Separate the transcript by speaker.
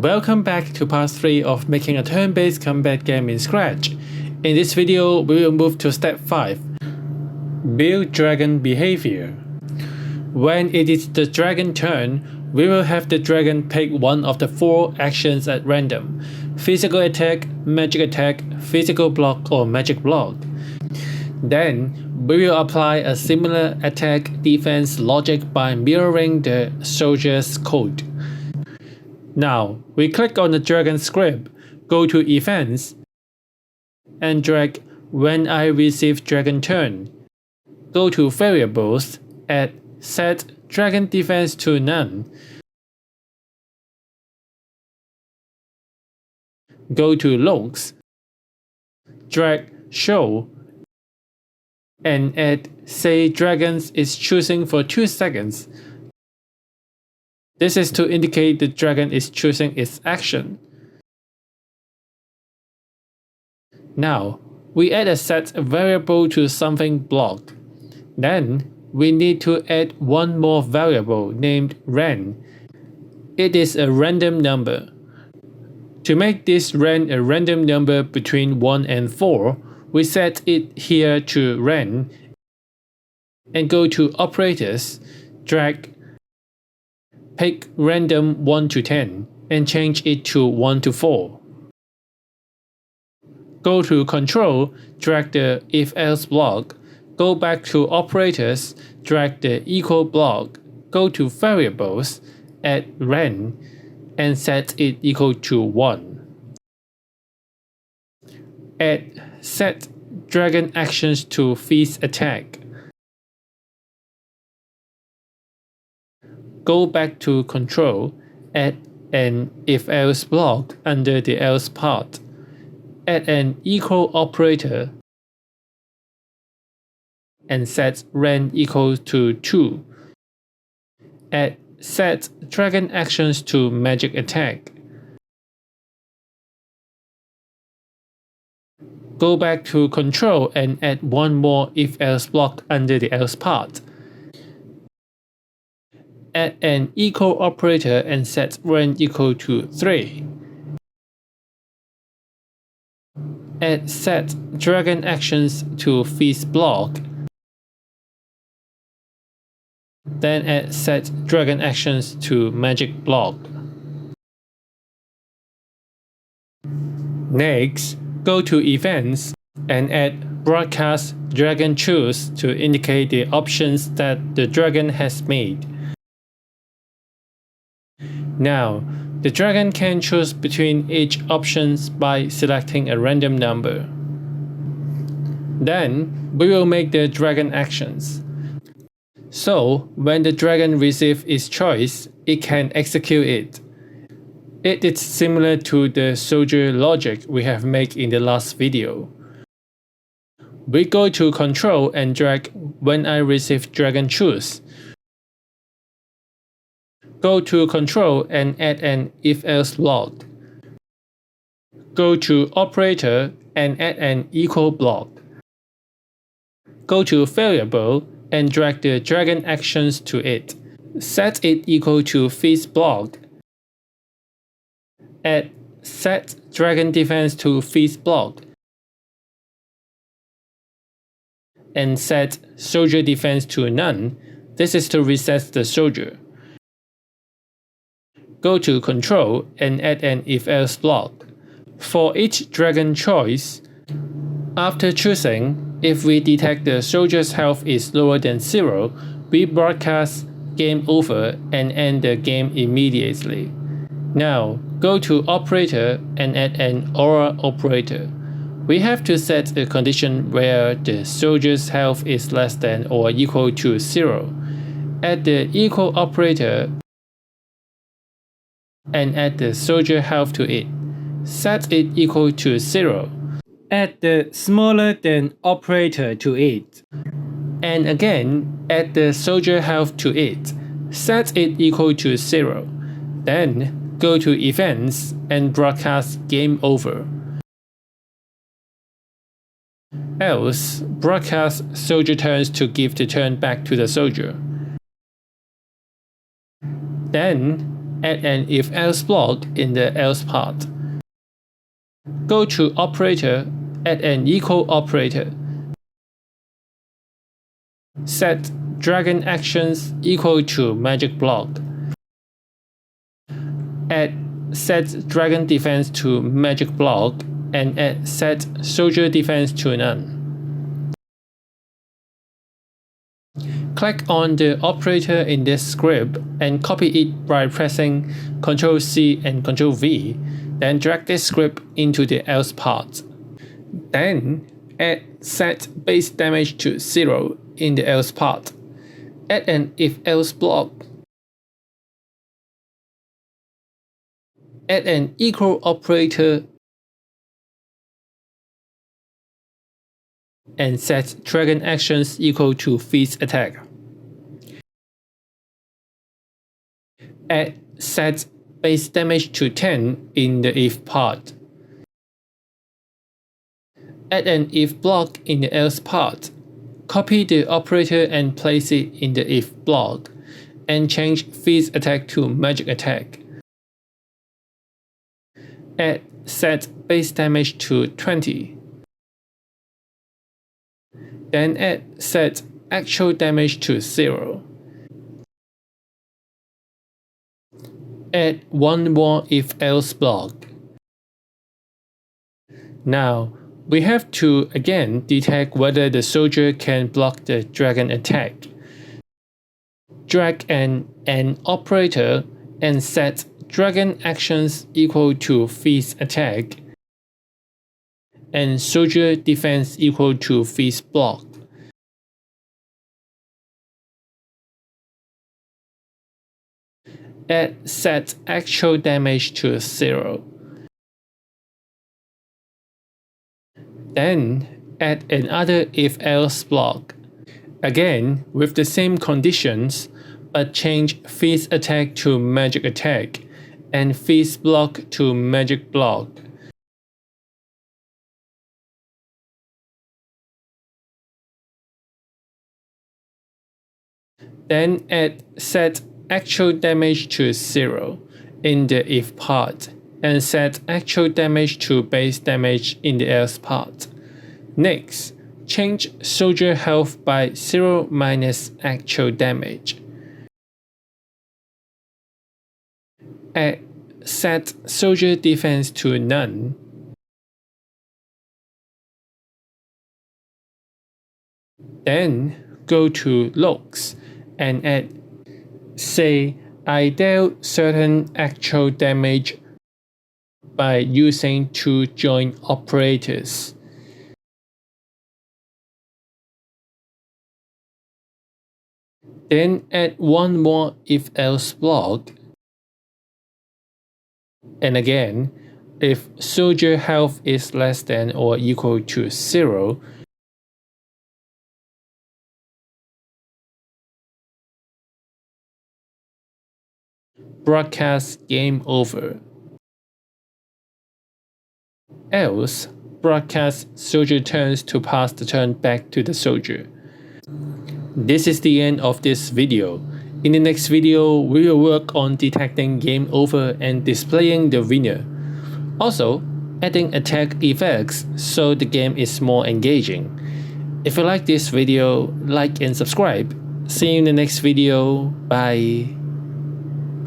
Speaker 1: Welcome back to part 3 of making a turn-based combat game in Scratch. In this video, we will move to step 5. Build dragon behavior. When it is the dragon turn, we will have the dragon pick one of the 4 actions at random: physical attack, magic attack, physical block, or magic block. Then, we will apply a similar attack defense logic by mirroring the soldier's code. Now, we click on the dragon script, go to Events, and drag When I Receive Dragon Turn. Go to Variables, add Set Dragon Defense to None. Go to Logs, drag Show, and add Say Dragons is choosing for 2 seconds. This is to indicate the dragon is choosing its action. Now, we add a set variable to something block. Then, we need to add one more variable named ran. It is a random number. To make this ran a random number between 1 and 4, we set it here to ran and go to Operators, drag pick random 1 to 10 and change it to 1 to 4. Go to Control, drag the if-else block, go back to Operators, drag the equal block, go to Variables, add ran, and set it equal to 1. Add set dragon actions to feast attack. Go back to Control, add an if-else block under the else part. Add an equal operator and set ran equal to 2. Add set dragon actions to magic attack. Go back to Control and add one more if-else block under the else part. Add an equal operator and set ran equal to 3. Add set dragon actions to feast block. Then add set dragon actions to magic block. Next, go to Events and add broadcast dragon choose to indicate the options that the dragon has made. Now, the dragon can choose between each options by selecting a random number. Then, we will make the dragon actions. So, when the dragon receives its choice, it can execute it. It is similar to the soldier logic we have made in the last video. We go to Control and drag When I Receive Dragon Choose. Go to Control and add an if-else block. Go to Operator and add an equal block. Go to Variable and drag the dragon actions to it. Set it equal to feast block. Add set dragon defense to feast block. And set soldier defense to none. This is to reset the soldier. Go to Control and add an if-else block. For each dragon choice, after choosing, if we detect the soldier's health is lower than 0, we broadcast Game Over and end the game immediately. Now, go to Operator and add an OR operator. We have to set a condition where the soldier's health is less than or equal to 0. Add the equal operator and add the soldier health to it. Set it equal to 0. Add the smaller than operator to it. And again, add the soldier health to it. Set it equal to 0. Then, go to Events and broadcast Game Over. Else, broadcast soldier turns to give the turn back to the soldier. Then, add an if-else block in the else part. Go to operator, add an equal operator. Set dragon actions equal to magic block. Add set dragon defense to magic block and add set soldier defense to none. Click on the operator in this script and copy it by pressing Ctrl+C and Ctrl+V, then drag this script into the else part. Then add set base damage to 0 in the else part. Add an if-else block. Add an equal operator and set dragon actions equal to feast attack. Add set base damage to 10 in the if part. Add an if block in the else part. Copy the operator and place it in the if block, and change feast attack to magic attack. Add set base damage to 20. Then add set actual damage to 0. Add one more if-else block. Now, we have to again detect whether the soldier can block the dragon attack. Drag an operator and set dragon actions equal to feast attack and soldier defense equal to feast block. Add set actual damage to 0. Then add another if-else block, again with the same conditions, but change feast attack to magic attack and feast block to magic block. Then add set actual damage to 0 in the if part and set actual damage to base damage in the else part. Next, change soldier health by 0 minus actual damage. Add set soldier defense to none. Then go to looks and add, say, I dealt certain actual damage by using two join operators. Then add one more if-else block. And again, if soldier health is less than or equal to 0, broadcast game over. Else, broadcast soldier turns to pass the turn back to the soldier. This is the end of this video. In the next video, we will work on detecting game over and displaying the winner. Also, adding attack effects so the game is more engaging. If you like this video, like and subscribe. See you in the next video. Bye.